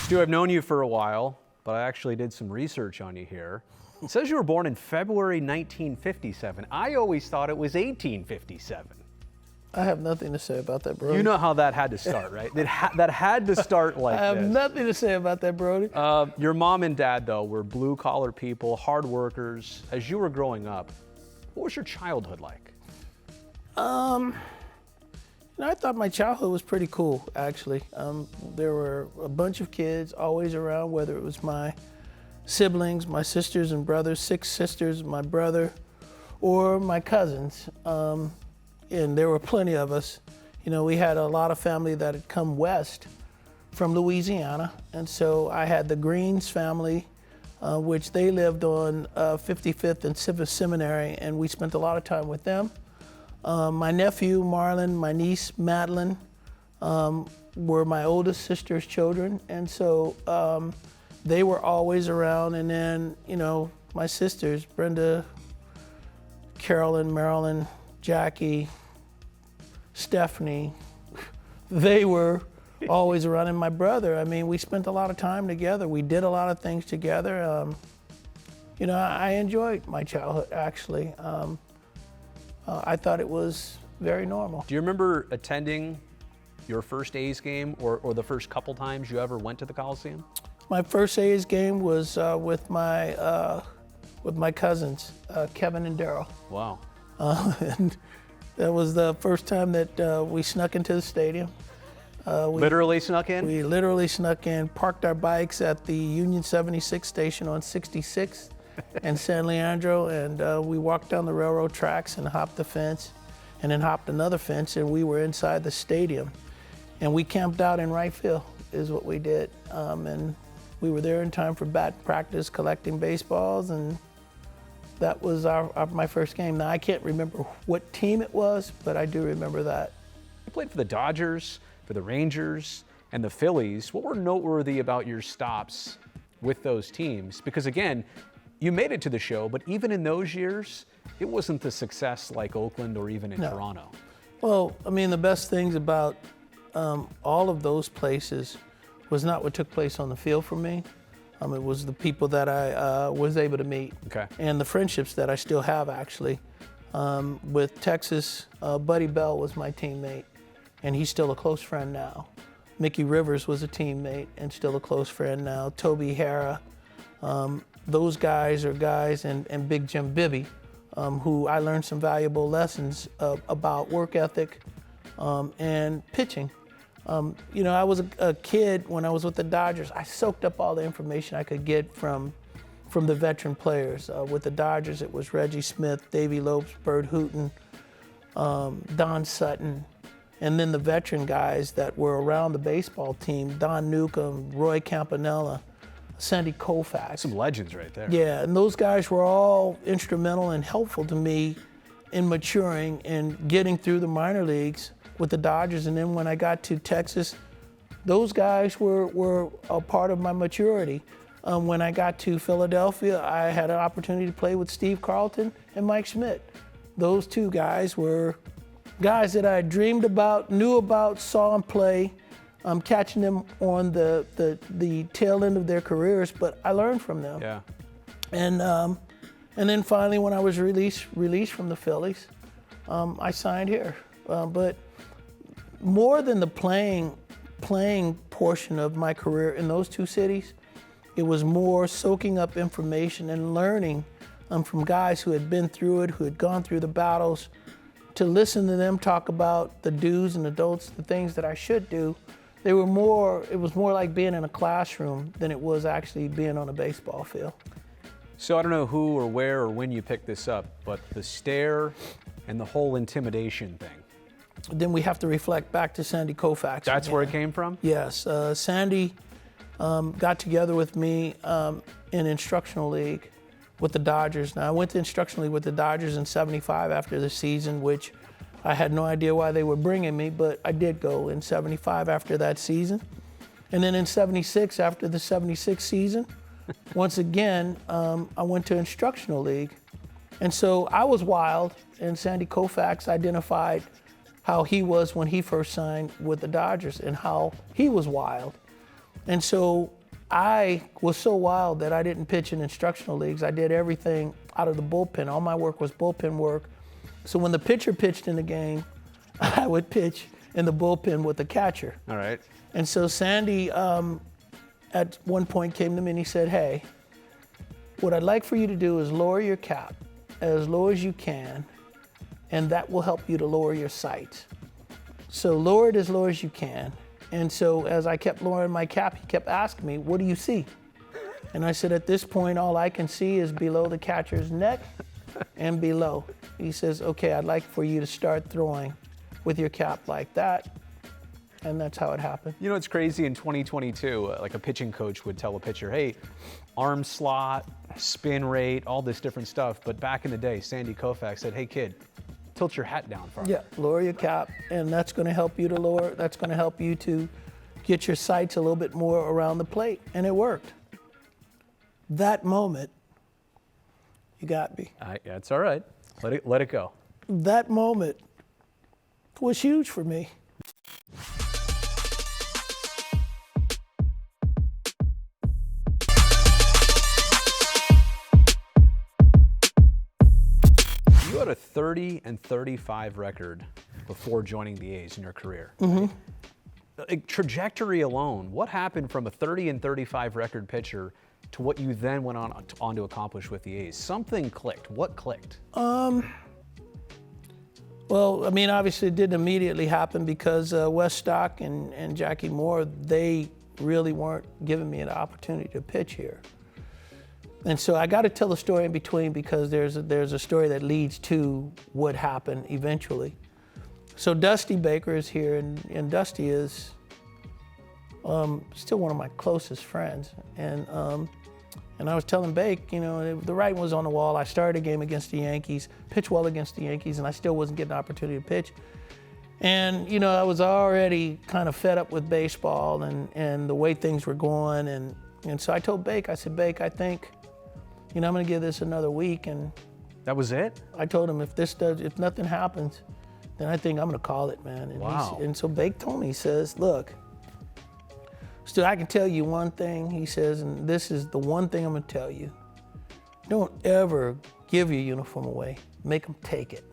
Stu, I've known you for a while, but I actually did some research on you here. It says you were born in February 1957. I always thought it was 1857. I have nothing to say about that, Brodie. You know how that had to start, right? That had to start like this. I have nothing to say about that, Brodie. Your mom and dad, though, were blue-collar people, hard workers. As you were growing up, what was your childhood like? I thought my childhood was pretty cool, actually. There were a bunch of kids always around, whether it was my siblings, my sisters and brothers, 6 sisters, my brother, or my cousins. And there were plenty of us. You know, we had a lot of family that had come west from Louisiana. And so I had the Greens family, which they lived on 55th and Civil Seminary, and we spent a lot of time with them. My nephew, Marlon, my niece, Madeline, were my oldest sister's children. And so they were always around. And then, you know, my sisters, Brenda, Carolyn, Marilyn, Jackie, Stephanie, they were always around. And my brother, I mean, we spent a lot of time together. We did a lot of things together. You know, I enjoyed my childhood, actually. I thought it was very normal. Do you remember attending your first A's game or the first couple times you ever went to the Coliseum? My first A's game was with my cousins, Kevin and Daryl. Wow. And that was the first time that we snuck into the stadium. Literally snuck in? We literally snuck in, parked our bikes at the Union 76 station on 66th and San Leandro, and we walked down the railroad tracks and hopped the fence, and then hopped another fence, and we were inside the stadium. And we camped out in right field, is what we did. And we were there in time for bat practice, collecting baseballs, and that was my first game. Now, I can't remember what team it was, but I do remember that. You played for the Dodgers, for the Rangers, and the Phillies. What were noteworthy about your stops with those teams? Because again, you made it to the show, but even in those years, it wasn't the success like Oakland or even in Toronto. Well, I mean, the best things about all of those places was not what took place on the field for me. It was the people that I was able to meet, and the friendships that I still have, actually. With Texas, Buddy Bell was my teammate, and he's still a close friend now. Mickey Rivers was a teammate and still a close friend now. Toby Hara. Those guys are guys, and Big Jim Bibby, who I learned some valuable lessons about work ethic and pitching. You know, I was a kid when I was with the Dodgers. I soaked up all the information I could get from the veteran players. With the Dodgers, it was Reggie Smith, Davey Lopes, Bert Hooton, Don Sutton, and then the veteran guys that were around the baseball team, Don Newcomb, Roy Campanella, Sandy Koufax. Some legends right there. Yeah, and those guys were all instrumental and helpful to me in maturing and getting through the minor leagues with the Dodgers. And then when I got to Texas, those guys were a part of my maturity. When I got to Philadelphia, I had an opportunity to play with Steve Carlton and Mike Schmidt. Those two guys were guys that I dreamed about, knew about, saw them play. I'm catching them on the tail end of their careers, but I learned from them. Yeah. And then finally, when I was released from the Phillies, I signed here. But more than the playing portion of my career in those two cities, it was more soaking up information and learning from guys who had been through it, who had gone through the battles, to listen to them talk about the do's and the don'ts, the things that I should do. It was more like being in a classroom than it was actually being on a baseball field. So I don't know who or where or when you picked this up, but the stare and the whole intimidation thing. Then we have to reflect back to Sandy Koufax. That's where it came from? Yes. Sandy got together with me in instructional league with the Dodgers. Now, I went to instructional league with the Dodgers in '75 after the season, which I had no idea why they were bringing me, but I did go in '75 after that season. And then in '76, after the '76 season, once again, I went to instructional league. And so I was wild, and Sandy Koufax identified how he was when he first signed with the Dodgers and how he was wild. And so I was so wild that I didn't pitch in instructional leagues. I did everything out of the bullpen. All my work was bullpen work. So when the pitcher pitched in the game, I would pitch in the bullpen with the catcher. All right. And so Sandy, at one point, came to me and he said, hey, what I'd like for you to do is lower your cap as low as you can, and that will help you to lower your sights. So lower it as low as you can. And so as I kept lowering my cap, he kept asking me, what do you see? And I said, at this point, all I can see is below the catcher's neck and below. He says, okay, I'd like for you to start throwing with your cap like that. And that's how it happened. You know, it's crazy in 2022, like a pitching coach would tell a pitcher, hey, arm slot, spin rate, all this different stuff. But back in the day, Sandy Koufax said, hey, kid, tilt your hat down farther. Yeah, lower your cap, and that's going to help you to lower, that's going to help you to get your sights a little bit more around the plate. And it worked. That moment, you got me. Yeah, it's all right. Let it go. That moment was huge for me. You had a 30-35 record before joining the A's in your career. Mm-hmm. Like, trajectory alone, what happened from a 30-35 record pitcher to what you then went on to accomplish with the A's? Something clicked. What clicked? Well, I mean, obviously it didn't immediately happen because Wes Stock and Jackie Moore, they really weren't giving me an opportunity to pitch here. And so I got to tell the story in between because there's a story that leads to what happened eventually. So Dusty Baker is here, and Dusty is still one of my closest friends. And I was telling Bake, you know, the writing was on the wall. I started a game against the Yankees, pitched well against the Yankees, and I still wasn't getting an opportunity to pitch. And, you know, I was already kind of fed up with baseball and the way things were going. And so I told Bake, I said, Bake, I think, you know, I'm going to give this another week. And That was it? I told him, if nothing happens, then I think I'm going to call it, man. And wow. And so Bake told me, he says, look, Stu, I can tell you one thing, he says, and this is the one thing I'm going to tell you. Don't ever give your uniform away. Make them take it.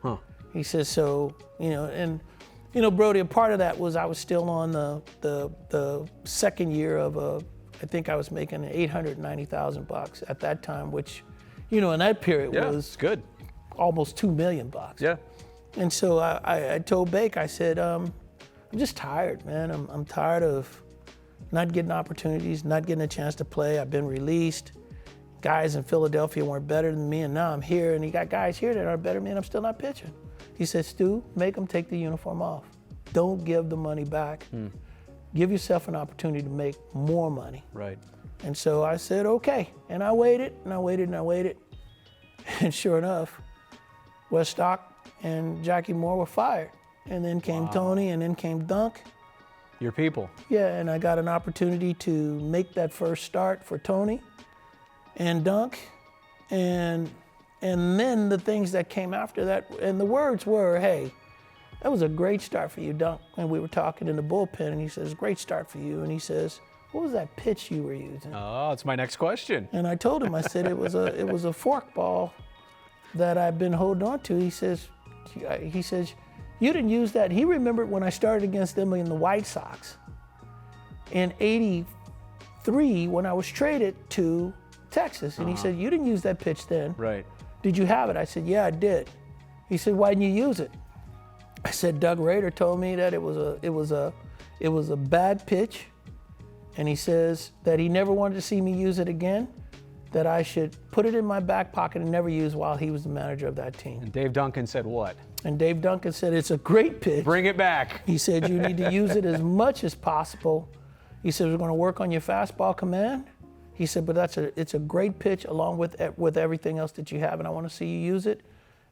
Huh. He says, so, you know, and, you know, Brodie, a part of that was I was still on the second year of I think I was making $890,000 at that time, which, you know, in that period was good. Almost $2 million. Yeah. And so I told Bake, I said, I'm just tired, man. I'm tired of not getting opportunities, not getting a chance to play. I've been released. Guys in Philadelphia weren't better than me, and now I'm here, and you got guys here that are better than me, and I'm still not pitching. He said, Stu, make them take the uniform off. Don't give the money back. Give yourself an opportunity to make more money. Right. And so I said, okay. And I waited, and I waited, and I waited. And sure enough, Wes Stock and Jackie Moore were fired. And then came Tony, and then came Dunk. Your people. Yeah, and I got an opportunity to make that first start for Tony and Dunk. And then the things that came after that, and the words were, hey, that was a great start for you, Dunk. And we were talking in the bullpen, and he says, great start for you. And he says, what was that pitch you were using? Oh, that's my next question. And I told him, I said, it was a fork ball that I've been holding on to. He says, you didn't use that. He remembered when I started against them in the White Sox in '83 when I was traded to Texas. And he said, you didn't use that pitch then. Right. Did you have it? I said, yeah, I did. He said, why didn't you use it? I said, Doug Rader told me that it was a bad pitch, and he says that he never wanted to see me use it again, that I should put it in my back pocket and never use while he was the manager of that team. And Dave Duncan said what? And Dave Duncan said, it's a great pitch. Bring it back. He said, you need to use it as much as possible. He said, we're going to work on your fastball command. He said, but it's a great pitch along with everything else that you have, and I want to see you use it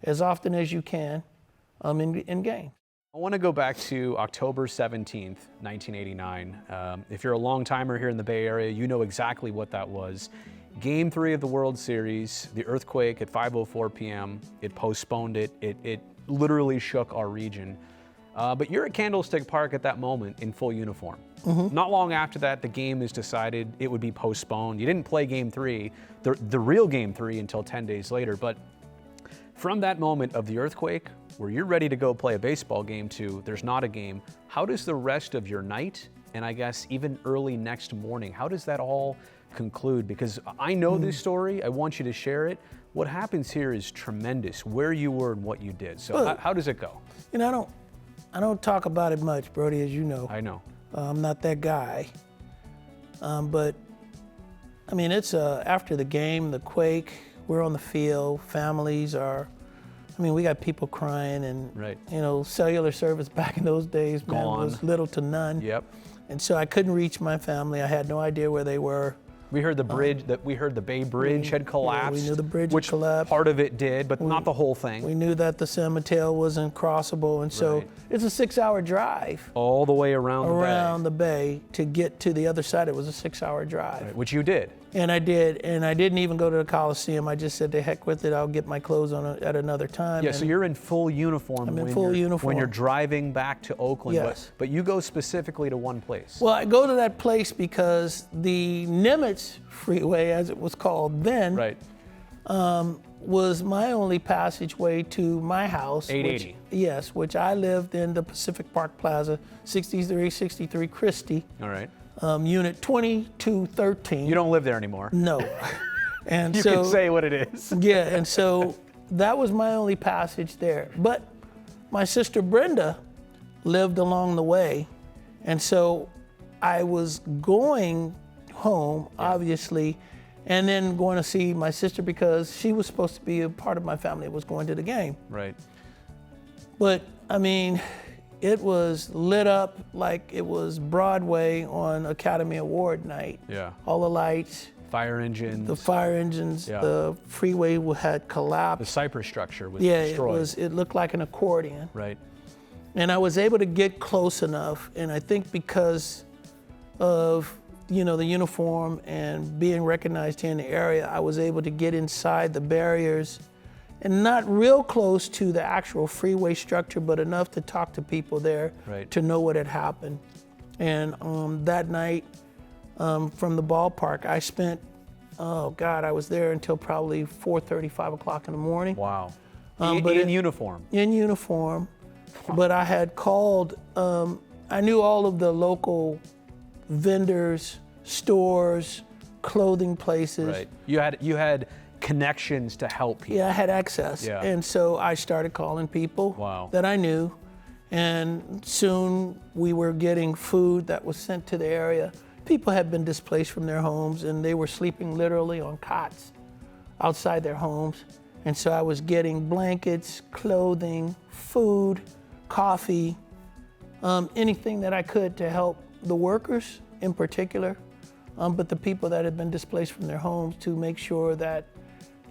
as often as you can in game. I want to go back to October 17th, 1989. If you're a long timer here in the Bay Area, you know exactly what that was. Game 3 of the World Series, the earthquake at 5:04 p.m., it postponed it. It literally shook our region. But you're at Candlestick Park at that moment in full uniform. Not long after that, the game is decided it would be postponed. You didn't play game 3, the real game 3, until 10 days later. But from that moment of the earthquake, where you're ready to go play a baseball game, to there's not a game, how does the rest of your night, and I guess even early next morning, how does that all conclude? Because I know this story, I want you to share it. What happens here is tremendous, where you were and what you did. So how does it go? You know, I don't talk about it much, Brodie, as you know. I know. I'm not that guy. But, I mean, it's after the game, the quake, we're on the field, families are, I mean, we got people crying, and, Right. you know, cellular service back in those days, man, Gone. was little to none. Yep. And so I couldn't reach my family. I had no idea where they were. We heard the bridge, we heard the Bay Bridge had collapsed. we knew the bridge had which collapsed. Part of it did, but not the whole thing. We knew that the San Mateo wasn't crossable, and so Right. it's a 6-hour drive All the way around the bay to get to the other side. It was a 6-hour drive. the bay, which you did. And I did, and I didn't even go to the Coliseum. I just said, to heck with it, I'll get my clothes on at another time. Yeah, And so you're in full uniform. I'm in when full you're, uniform. when you're driving back to Oakland. Yes. But you go specifically to one place. Well, I go to that place because the Nimitz Freeway, as it was called then, Right. was my only passageway to my house. 880. Which I lived in the Pacific Park Plaza, 6363 Christie, All right. unit 2213. You don't live there anymore. No. And You so, can say what it is. yeah, and so that was my only passage there. But my sister Brenda lived along the way, and so I was going home, obviously, and then going to see my sister because she was supposed to be a part of my family that was going to the game. Right. But I mean, it was lit up like it was Broadway on Academy Award night. Yeah. All the lights, Fire engines. the fire engines, Yeah. the freeway had The collapsed. Cypress structure was Yeah, destroyed. it looked like an accordion. Right. And I was able to get close enough, and I think because of, you know, the uniform and being recognized here in the area, I was able to get inside the barriers and not real close to the actual freeway structure, but enough to talk to people there Right. to know what had happened. And that night from the ballpark, I spent, I was there until probably 4:30, 5 o'clock in the morning. Wow. But in uniform. In uniform, but I had called, I knew all of the local vendors, stores, clothing places. Right. You had connections to help people. Yeah, I had access. Yeah. And so I started calling people Wow. that I knew, and soon we were getting food that was sent to the area. People had been displaced from their homes, and they were sleeping literally on cots outside their homes. And so I was getting blankets, clothing, food, coffee, anything that I could to help the workers in particular, but the people that had been displaced from their homes, to make sure that,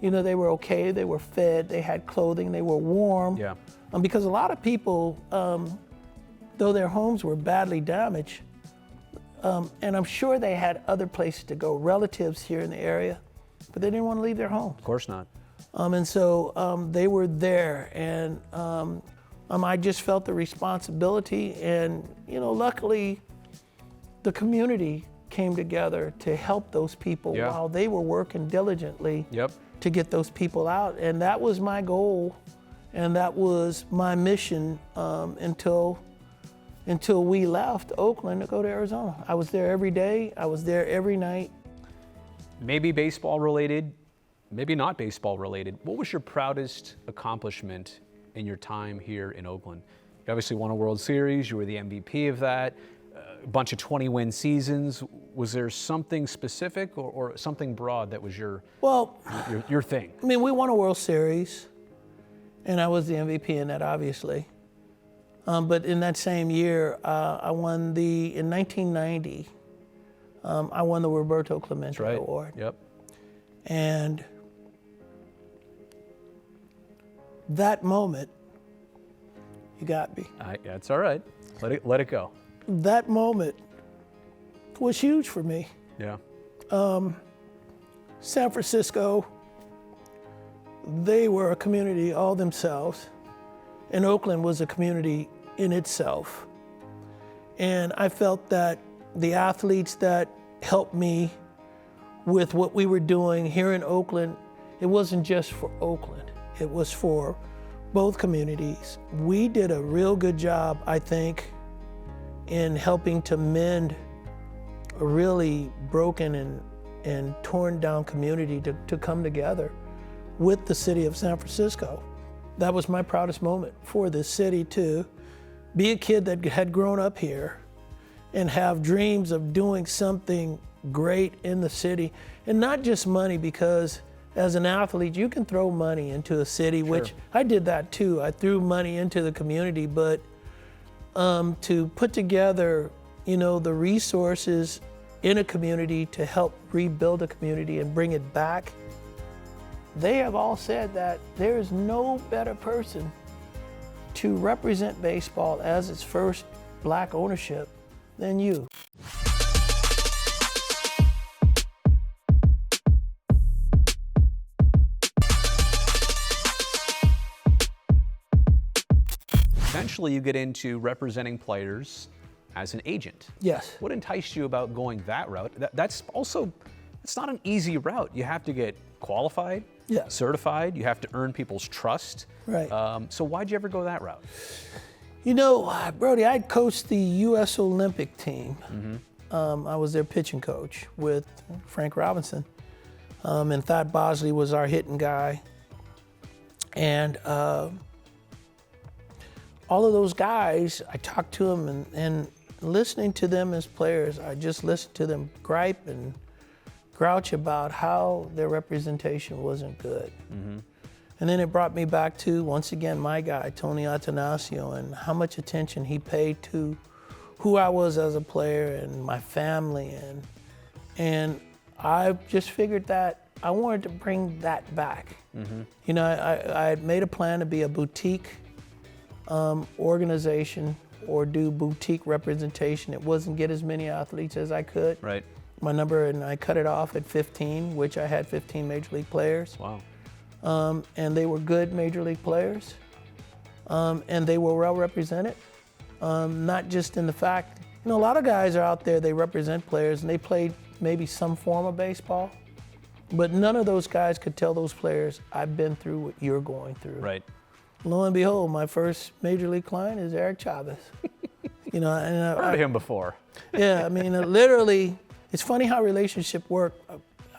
you know, they were okay, they were fed, they had clothing, they were warm. Yeah. Because a lot of people, though their homes were badly damaged, and I'm sure they had other places to go, relatives here in the area, but they didn't want to leave their homes. Of course not. And so they were there, and I just felt the responsibility, and, you know, luckily the community came together to help those people Yeah. while they were working diligently Yep. to get those people out. And that was my goal, and that was my mission until we left Oakland to go to Arizona. I was there every day, I was there every night. Maybe baseball related, maybe not baseball related. What was your proudest accomplishment in your time here in Oakland? You obviously won a World Series, you were the MVP of that, a bunch of 20-win seasons. Was there something specific or something broad that was your thing? I mean, we won a World Series, and I was the MVP in that, obviously. But in that same year, I won in 1990, I won the Roberto Clemente Right. Award. Yep. And that moment, you got me. That's all right. Let it go. That moment was huge for me. Yeah. San Francisco, they were a community all themselves, and Oakland was a community in itself. And I felt that the athletes that helped me with what we were doing here in Oakland, it wasn't just for Oakland, it was for both communities. We did a real good job, I think, in helping to mend a really broken and torn down community to come together with the city of San Francisco. That was my proudest moment for this city, to be a kid that had grown up here and have dreams of doing something great in the city. And not just money, because as an athlete, you can throw money into a city, Sure. which I did that too. I threw money into the community, but to put together, the resources in a community to help rebuild a community and bring it back, they have all said that there is no better person to represent baseball as its first black ownership than you. Eventually, you get into representing players as an agent. Yes. What enticed you about going that route? That's not an easy route. You have to get qualified, Yeah. certified. You have to earn people's trust. Right. So why'd you ever go that route? Brodie, I coached the U.S. Olympic team. I was their pitching coach with Frank Robinson. And Thad Bosley was our hitting guy. And all of those guys, I talked to them, and listening to them as players, I just listened to them gripe and grouch about how their representation wasn't good. And then it brought me back to, once again, my guy, Tony Atanasio, and how much attention he paid to who I was as a player and my family. And I just figured that I wanted to bring that back. I had made a plan to be a boutique organization or do boutique representation. It wasn't get as many athletes as I could. Right. My number, and I cut it off at 15, which I had 15 Major League players. Wow. And they were good Major League players. And they were well represented. Not just in the fact, a lot of guys are out there, they represent players and they played maybe some form of baseball, but none of those guys could tell those players, I've been through what you're going through. Right. Lo and behold, my first Major League client is Eric Chavez. And Heard of him before. yeah, literally, it's funny how relationships work.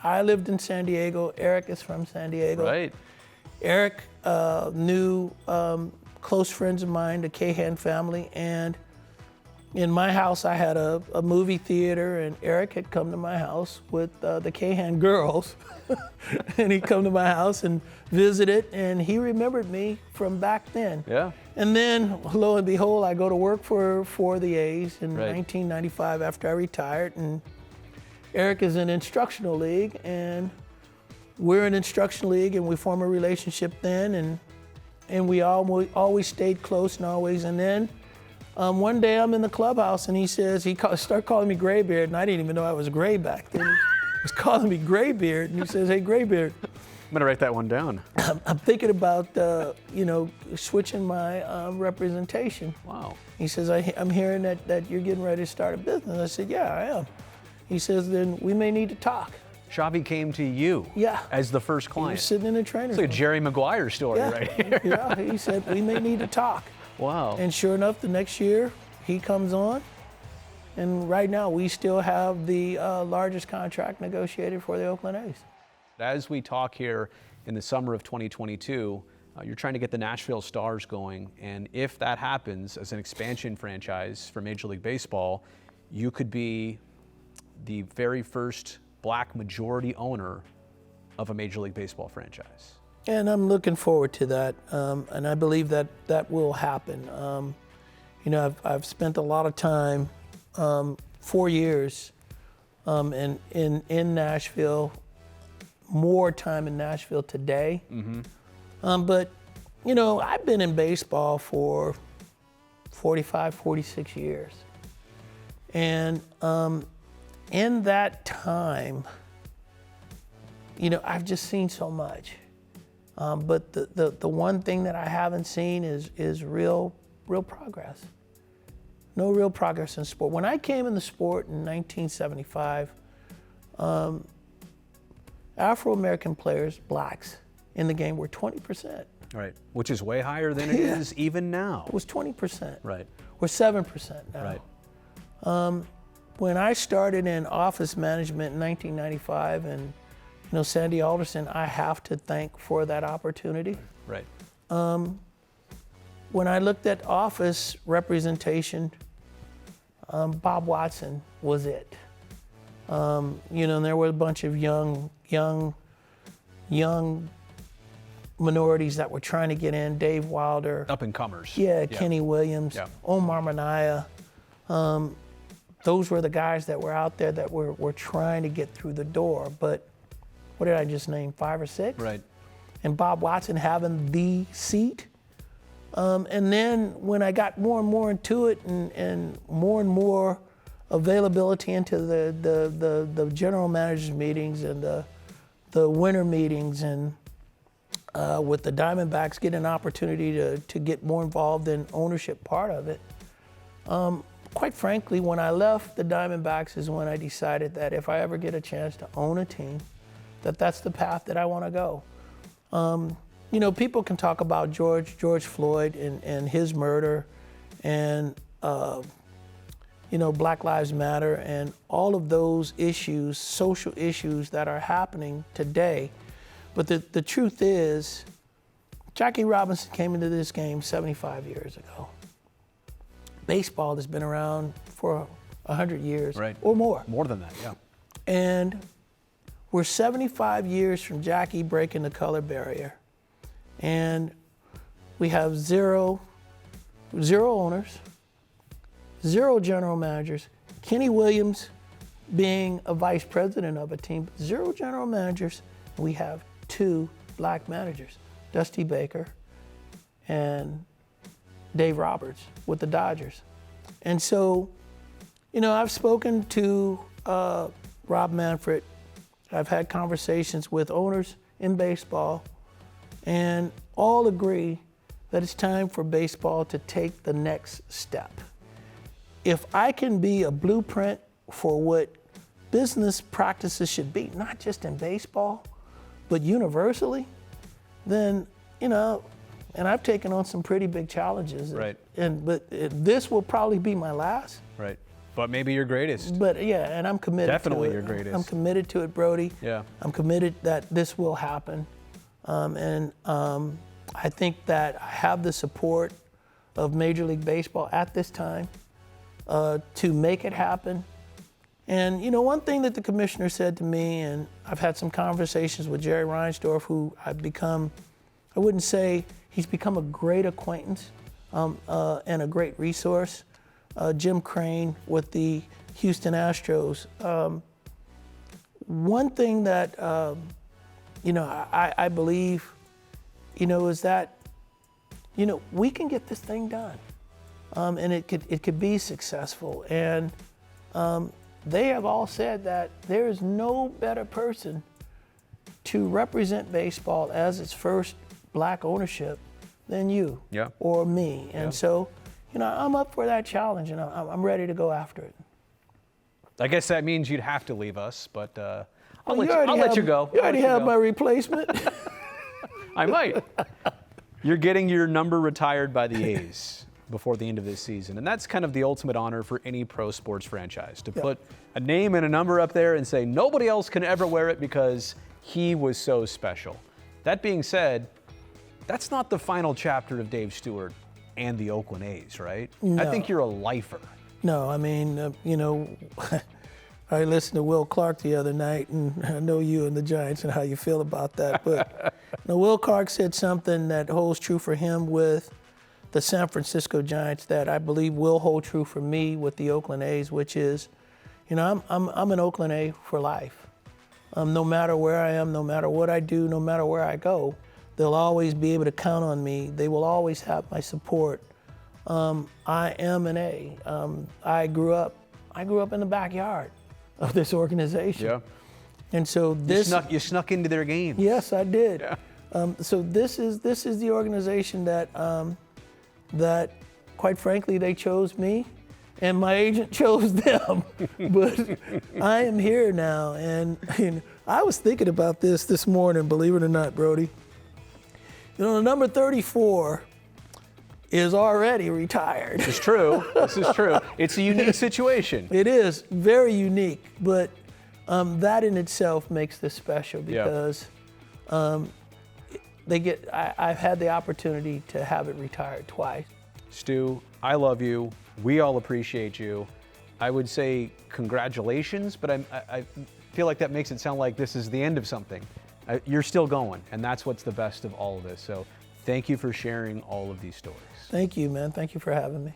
I lived in San Diego. Eric is from San Diego. Right. Eric knew close friends of mine, the Cahan family, and in my house I had a movie theater, and Eric had come to my house with the Cahan girls, and he'd come to my house and visited, and he remembered me from back then. Yeah. And then, lo and behold, I go to work for the A's in Right. 1995 after I retired, and Eric is in instructional league, and we're in instructional league, and we form a relationship then, and we always stayed close and always. And then one day I'm in the clubhouse, and he started calling me Graybeard, and I didn't even know I was gray back then. He was calling me Graybeard, and he says, "Hey, Graybeard." I'm gonna write that one down. I'm thinking about, switching my representation. Wow. He says, I'm hearing that you're getting ready to start a business. I said, yeah, I am. He says, then we may need to talk. Xavi came to you Yeah. as the first He client. was sitting in the trainer's It's like a room. Jerry Maguire story Yeah. right here. Yeah, he said, we may need to talk. Wow. And sure enough, the next year, he comes on. And right now, we still have the largest contract negotiated for the Oakland A's. As we talk here in the summer of 2022, you're trying to get the Nashville Stars going, and if that happens as an expansion franchise for Major League Baseball, you could be the very first black majority owner of a Major League Baseball franchise. And I'm looking forward to that, and I believe that will happen. I've spent a lot of time, 4 years, in Nashville, more time in Nashville today. But, I've been in baseball for 45, 46 years. And in that time, I've just seen so much. But the one thing that I haven't seen is real real progress. No real progress in sport. When I came in the sport in 1975, Afro-American players, blacks, in the game were 20%. Right, which is way higher than it is even now. It was 20%. Right. We're 7% now. Right. When I started in office management in 1995, and Sandy Alderson, I have to thank for that opportunity. Right. When I looked at office representation, Bob Watson was it. And there were a bunch of young minorities that were trying to get in. Dave Wilder. Up and comers. Yeah, Kenny Williams, Omar Minaya. Those were the guys that were out there that were trying to get through the door. But what did I just name, 5 or 6? Right. And Bob Watson having the seat. And then when I got more and more into it and more availability into the general managers meetings and the winter meetings, and with the Diamondbacks getting an opportunity to get more involved in ownership part of it. Quite frankly, when I left the Diamondbacks is when I decided that if I ever get a chance to own a team, that's the path that I want to go. People can talk about George Floyd and his murder and, Black Lives Matter and all of those issues, social issues that are happening today. But the truth is, Jackie Robinson came into this game 75 years ago. Baseball has been around for 100 years or more. More than that, yeah. And we're 75 years from Jackie breaking the color barrier. And we have zero owners, 0 general managers, Kenny Williams being a vice president of a team, 0 general managers. We have 2 black managers, Dusty Baker and Dave Roberts with the Dodgers. And so, I've spoken to Rob Manfred. I've had conversations with owners in baseball, and all agree that it's time for baseball to take the next step. If I can be a blueprint for what business practices should be, not just in baseball, but universally, then, and I've taken on some pretty big challenges. Right. But this will probably be my last. Right. But maybe your greatest. But yeah, and I'm committed Definitely to it. your greatest. I'm committed to it, Brodie. Yeah. I'm committed that this will happen. I think that I have the support of Major League Baseball at this time to make it happen. And, one thing that the commissioner said to me, and I've had some conversations with Jerry Reinsdorf, who I've become, I wouldn't say he's become a great acquaintance and a great resource. Jim Crane with the Houston Astros. One thing that, I believe, is that, we can get this thing done. And it could be successful. And they have all said that there is no better person to represent baseball as its first black ownership than you or me. And so, I'm up for that challenge, and I'm ready to go after it. I guess that means you'd have to leave us, but I'll Well, let you go. You already have my replacement. I might. You're getting your number retired by the A's before the end of this season. And that's kind of the ultimate honor for any pro sports franchise, to put a name and a number up there and say nobody else can ever wear it because he was so special. That being said, that's not the final chapter of Dave Stewart and the Oakland A's, right? No. I think you're a lifer. No, I mean, I listened to Will Clark the other night, and I know you and the Giants and how you feel about that. But Will Clark said something that holds true for him with the San Francisco Giants that I believe will hold true for me with the Oakland A's, which is, I'm an Oakland A for life. No matter where I am, no matter what I do, no matter where I go, they'll always be able to count on me. They will always have my support. I am an A. I grew up in the backyard of this organization. Yeah. And so this you snuck into their games. Yes, I did. Yeah. So this is the organization that quite frankly, they chose me, and my agent chose them. But I am here now, and I was thinking about this morning, believe it or not, Brodie. You know, the number 34 is already retired. It's true. This is true. It's a unique situation. It is very unique, but that in itself makes this special because I've had the opportunity to have it retired twice. Stu, I love you. We all appreciate you. I would say congratulations, but I feel like that makes it sound like this is the end of something. You're still going, and that's what's the best of all of this. So thank you for sharing all of these stories. Thank you, man. Thank you for having me.